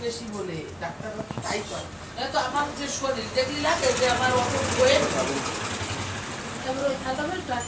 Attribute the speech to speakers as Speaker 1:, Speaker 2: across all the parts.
Speaker 1: বেশি বলে ডাক্তাররা তো তাই করে। তো আমার যে শরীর দেখলি লাগে যে আমার অত ওয়েট তারপরে ওই খাতাবের প্লাস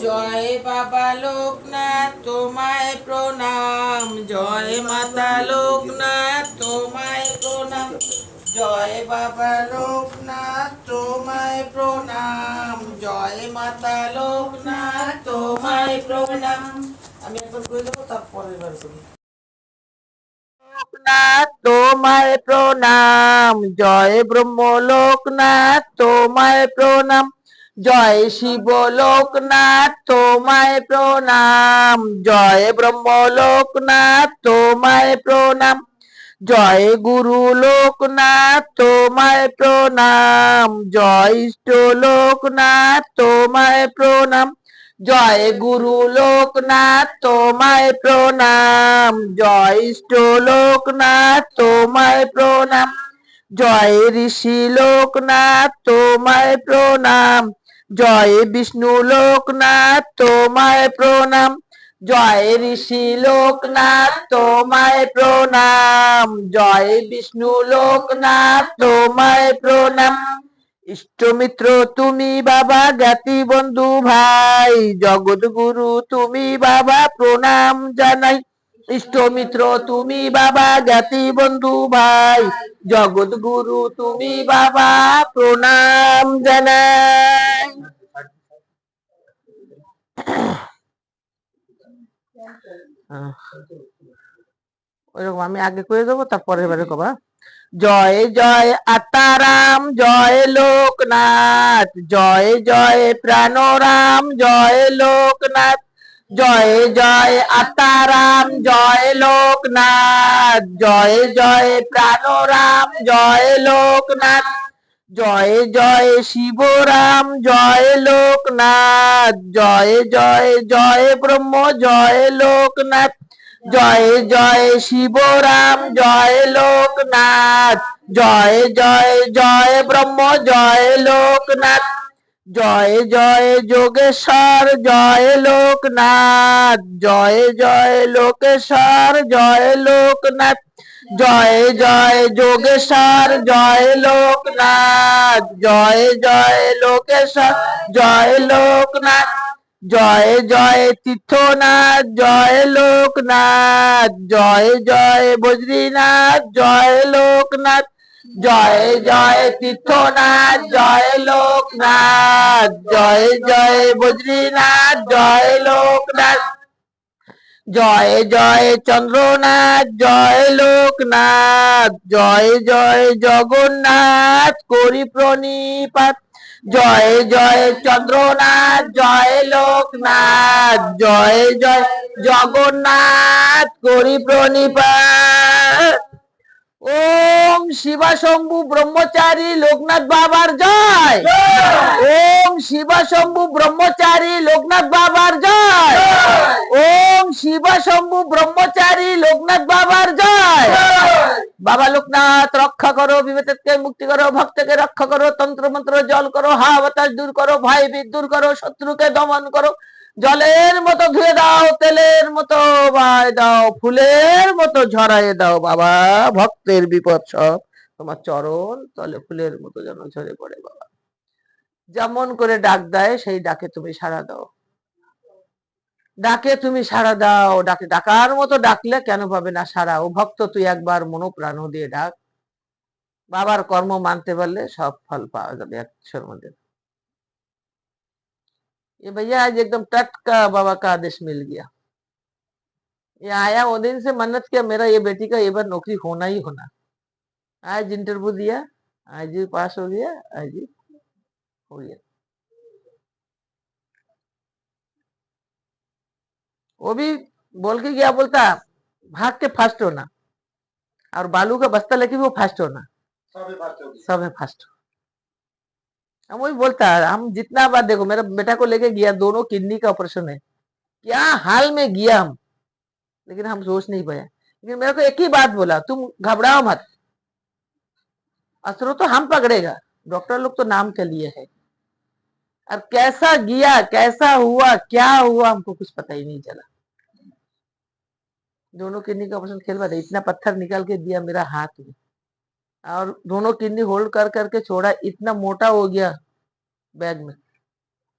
Speaker 1: জয় বাবা লোকনাথ তোমায় প্রণাম, জয় মাতা লোকনাথ তোমায় প্রণাম, জয় বাবা লোকনাথ তোমায় প্রণাম, জয় মাতা লোকনাথ তোমায় প্রণাম। আমি একবার করে দেবো, তারপরে এবার করি। লোকনাথ তোমায় প্রণাম, জয় ব্রহ্ম লোকনাথ তোমায় প্রণাম, জয় শিব লোকনাথ তোমায় প্রণাম, জয় ব্রহ্ম লোকনাথ তোমায় প্রণাম, জয় গুরু লোকনাথ তোমায় প্রণাম, জয় ইষ্ট লোকনাথ তোমায় প্রণাম, জয় গুরু লোকনাথ তোমায় প্রণাম, জয় ইষ্ট লোকনাথ তোমায় প্রণাম, জয় ঋষি লোকনাথ তোমায় প্রণাম, জয় বিষ্ণু লোকনাথ তোমায় প্রণাম, জয় ঋষি লোকনাথ তোমায় প্রণাম, জয় বিষ্ণু লোকনাথ তোমায় প্রণাম, ইষ্টমিত্র তুমি বাবা, জ্ঞাতি বন্ধু ভাই, জগৎ গুরু তুমি বাবা, প্রণাম জানাই। ইষ্টমিত্র তুমি বাবা, জ্ঞাতি বন্ধু ভাই, জগৎ গুরু তুমি বাবা, প্রণাম জানাই। ওইরকম আমি আগে করে দেবো, তারপরে এবারে কবা। জয় জয় আত্মারাম, জয় লোকনাথ, জয় জয় প্রাণরাম, জয় লোকনাথ, জয় জয় আত্মারাম, জয় লোকনাথ, জয় জয় প্রাণরাম, জয় লোকনাথ, জয় জয় শিবরাম, জয় লোকনাথ, জয় জয় জয় ব্রহ্ম, জয় লোকনাথ, জয় জয় শিবরাম, জয় লোকনাথ, জয় জয় জয় ব্রহ্ম, জয় লোকনাথ, জয় জয় যোগেশ্বর, জয় লোকনাথ, জয় জয় লোকেশ্বর, জয় লোকনাথ, জয় জয় যোগেশ্বর, জয় লোকনাথ, জয় জয় লোকেশ্বর, জয় লোকনাথ, জয় জয় তীর্থনাথ, জয় লোকনাথ, জয় জয় বদ্রীনাথ, জয় লোকনাথ, জয় জয় তীর্থনাথ, জয় লোকনাথ, জয় জয় বদ্রীনাথ, জয় লোকনাথ, জয় জয় চন্দ্রনাথ, জয় লোকনাথ, জয় জয় জগন্নাথ করি প্রণিপাত, জয় জয় চন্দ্রনাথ, জয় লোকনাথ, জয় জয় জগন্নাথ করি প্রণিপাত। ওম শিবা শম্ভু ব্রহ্মচারী লোকনাথ বাবার জয়, ওম শিবা শম্ভু ব্রহ্মচারী লোকনাথ বাবার জয়, ওম শিবা শম্ভু ব্রহ্মচারী লোকনাথ বাবার জয়। বাবা লোকনাথ রক্ষা করো, বিবেককে মুক্তি করো, ভক্তকে রক্ষা করো, তন্ত্র মন্ত্র জল করো, হাওয়া বাতাস দূর করো, ভয় ভীত দূর করো, শত্রুকে দমন করো, জলের মতো ধুয়ে দাও, তেলের মতো বায় দাও, ফুলের মতো ঝরাইয়ে দাও বাবা, ভক্তের বিপদ সব তোমার চরণ তলে ফুলের মতো যেন ঝরে পড়ে বাবা। যেমন করে ডাক দেয় সেই ডাকে তুমি সাড়া দাও, ডাকে তুমি সাড়া দাও, ডাকে ডাকার মতো ডাকলে কেন পাবে না সাড়া। ও ভক্ত তুই একবার মনোপ্রাণ দিয়ে ডাক, বাবার কর্ম মানতে পারলে সব ফল পাওয়া যাবে একশোর মধ্যে। ये भैया आज एकदम टटका बाबा का आदेश मिल गया। ये आया वो दिन से मन्नत किया मेरा ये बेटी का ये बार नौकरी होना ही होना। आज इंटरव्यू दिया, आज ही पास हो गया, आज ही हो गया। वो भी बोल के गया, बोलता भाग के फास्ट होना और बालू का बस्ता लेके भी वो फास्ट होना, सब है फास्ट। हम वही बोलता है, हम जितना बार देखो मेरा बेटा को लेके गया, दोनों किडनी का ऑपरेशन है, क्या हाल में गया हम, लेकिन हम सोच नहीं पाया। लेकिन मेरे को एक ही बात बोला, तुम घबराओ मत, असर तो हम पकड़ेगा, डॉक्टर लोग तो नाम के लिए है। और कैसा गया, कैसा हुआ, क्या हुआ, हमको कुछ पता ही नहीं चला। दोनों किडनी का ऑपरेशन खेल रहा, इतना पत्थर निकाल के दिया मेरा हाथ में, और दोनों किडनी होल्ड कर करके छोड़ा, इतना मोटा हो गया बैग में,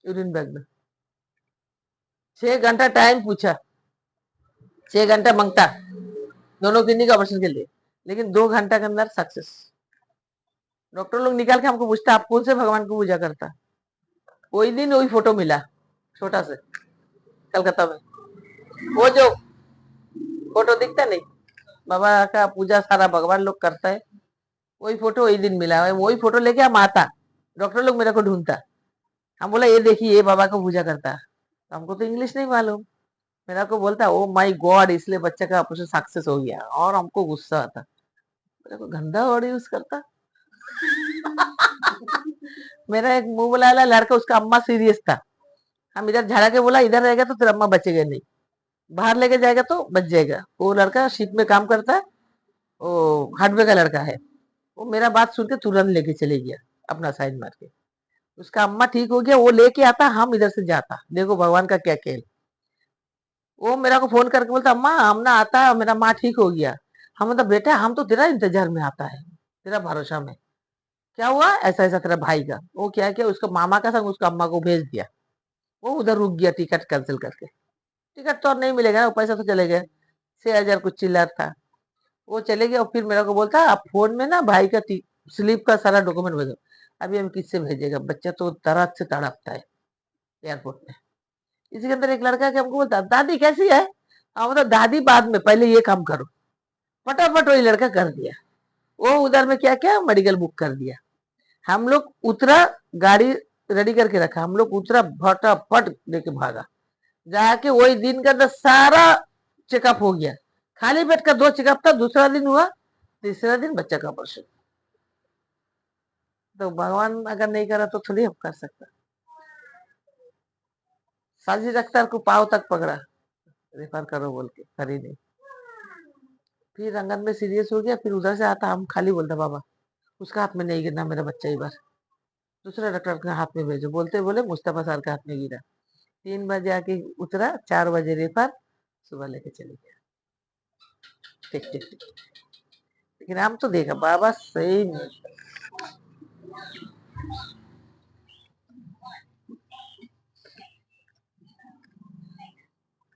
Speaker 1: यूरिन बैग में। 6 घंटा टाइम पूछा, 6 घंटा मांगता दोनों किडनी का ऑपरेशन के लिए, लेकिन 2 घंटा के अंदर सक्सेस। डॉक्टर लोग निकाल के हमको पूछता आप कौन से भगवान को पूजा करता। वही दिन वही फोटो मिला छोटा से कलकत्ता में, वो जो फोटो दिखता नहीं बाबा का पूजा सारा भगवान लोग करता है, वही फोटो वही दिन मिला है। वही फोटो लेके हम आता, डॉक्टर लोग मेरे को ढूंढता, हम बोला ये देखिए ये बाबा को पूजा करता। हमको तो इंग्लिश नहीं मालूम, मेरा को बोलता ओ माय गॉड इसलिए बच्चे का ऑपरेशन सक्सेस हो गया, और हमको गुस्सा आता, मेरे को गंदा वर्ड यूज करता। मेरा एक मुंह बुलाया लड़का, उसका अम्मा सीरियस था, हम इधर झाड़ा के बोला इधर रहेगा तो तेरा अम्मा बचेगा नहीं, बाहर लेके जाएगा तो बच जाएगा। वो लड़का शिप में काम करता है, वो हार्डवेयर का लड़का है, वो मेरा बात सुन के तुरंत लेके चले गया अपना साइड मार के। उसका अम्मा ठीक हो गया, वो लेके आता, हम इधर से जाता, देखो भगवान का क्या खेल। वो मेरा को फोन करके बोलता अम्मा हम ना आता, मेरा माँ ठीक हो गया। हम मतलब बेटा हम तो तेरा इंतजार में आता है, तेरा भरोसा में। क्या हुआ ऐसा ऐसा तेरा भाई का, वो क्या किया उसका मामा का संग उसका अम्मा को भेज दिया, वो उधर रुक गया टिकट कैंसिल करके। टिकट तो और नहीं मिलेगा ना, पैसा तो चले गए, 6,000 कुछ चिल्लर था, वो चले गए। और फिर मेरे को बोलता आप फोन में ना भाई का स्लीप का सारा डॉक्यूमेंट भेजो। अभी हम किससे भेजेगा, बच्चा तो तरह से तड़पता है एयरपोर्ट में। इसी के अंदर एक लड़का के हमको बोलता दादी कैसी है, हम बोलता दादी बाद में पहले ये काम करो। फटाफट वही लड़का कर दिया, वो उधर में क्या क्या मेडिकल बुक कर दिया। हम लोग उतरा, गाड़ी रेडी करके रखा, हम लोग उतरा फटाफट लेके भागा, जाके वही दिन के अंदर सारा चेकअप हो गया। खाली पेट का 2 चेकअप था, दूसरा दिन हुआ, तीसरा दिन बच्चा का ऑपरेशन। तो भगवान अगर नहीं करा तो थोड़ी हम कर सकता। साजिद अख्तर को पाव तक पकड़ा, रेफर करो बोल के, करी नहीं। फिर रंगन में सीरियस हो गया, फिर उधर से आता, हम खाली बोलता बाबा उसका हाथ में नहीं गिरना मेरा बच्चा, ही बार दूसरे डॉक्टर के हाथ में भेजो, बोलते बोले मुस्तफा सर के हाथ में गिरा। 3 बजे आके उतरा, 4 बजे रेफर, सुबह लेके चले गया। ठीक ठीक ठीक। लेकिन हम तो देखा बाबा सही नहीं।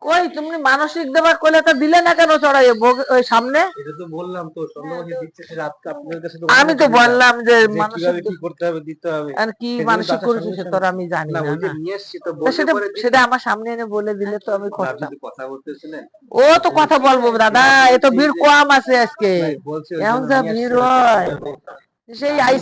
Speaker 1: কই তুমি মানসিক দেবার কইলে তো দিলে না কেন চড়াই ওই সামনে?
Speaker 2: এটা তো বললাম তো চন্দ্রমাসে দিচ্ছে, সেটা আজকে আপনাদের কাছে তো
Speaker 1: আমি তো বললাম যে
Speaker 2: যে
Speaker 1: মানসিক
Speaker 2: কিভাবে কি করতে হবে দিতে হবে,
Speaker 1: আর কি
Speaker 2: সেজন্য
Speaker 1: মানসিক
Speaker 2: তাকে
Speaker 1: করেছে
Speaker 2: সঙ্গে
Speaker 1: সে তো
Speaker 2: সঙ্গে
Speaker 1: আর আমি জানি
Speaker 2: না
Speaker 1: না
Speaker 2: ওই যে
Speaker 1: না।
Speaker 2: নিয়ে এসছি তো
Speaker 1: তো
Speaker 2: বললে
Speaker 1: সেটা
Speaker 2: পরে
Speaker 1: সেটা
Speaker 2: দিতাম।
Speaker 1: আমার সামনে এনে বলে দিলে তো আমি
Speaker 2: আপনি
Speaker 1: করতাম।
Speaker 2: তো কথা বলতেছিলেন,
Speaker 1: ও তো কথা বলবো দাদা, এ তো ভিড় কম আছে আজকে,
Speaker 2: ভাই বলছি ওই
Speaker 1: এখন
Speaker 2: জন্য
Speaker 1: যা
Speaker 2: নিয়ে আসছি,
Speaker 1: ভিড়
Speaker 2: ওটা করতে
Speaker 1: হয়
Speaker 2: হবে।
Speaker 1: সেই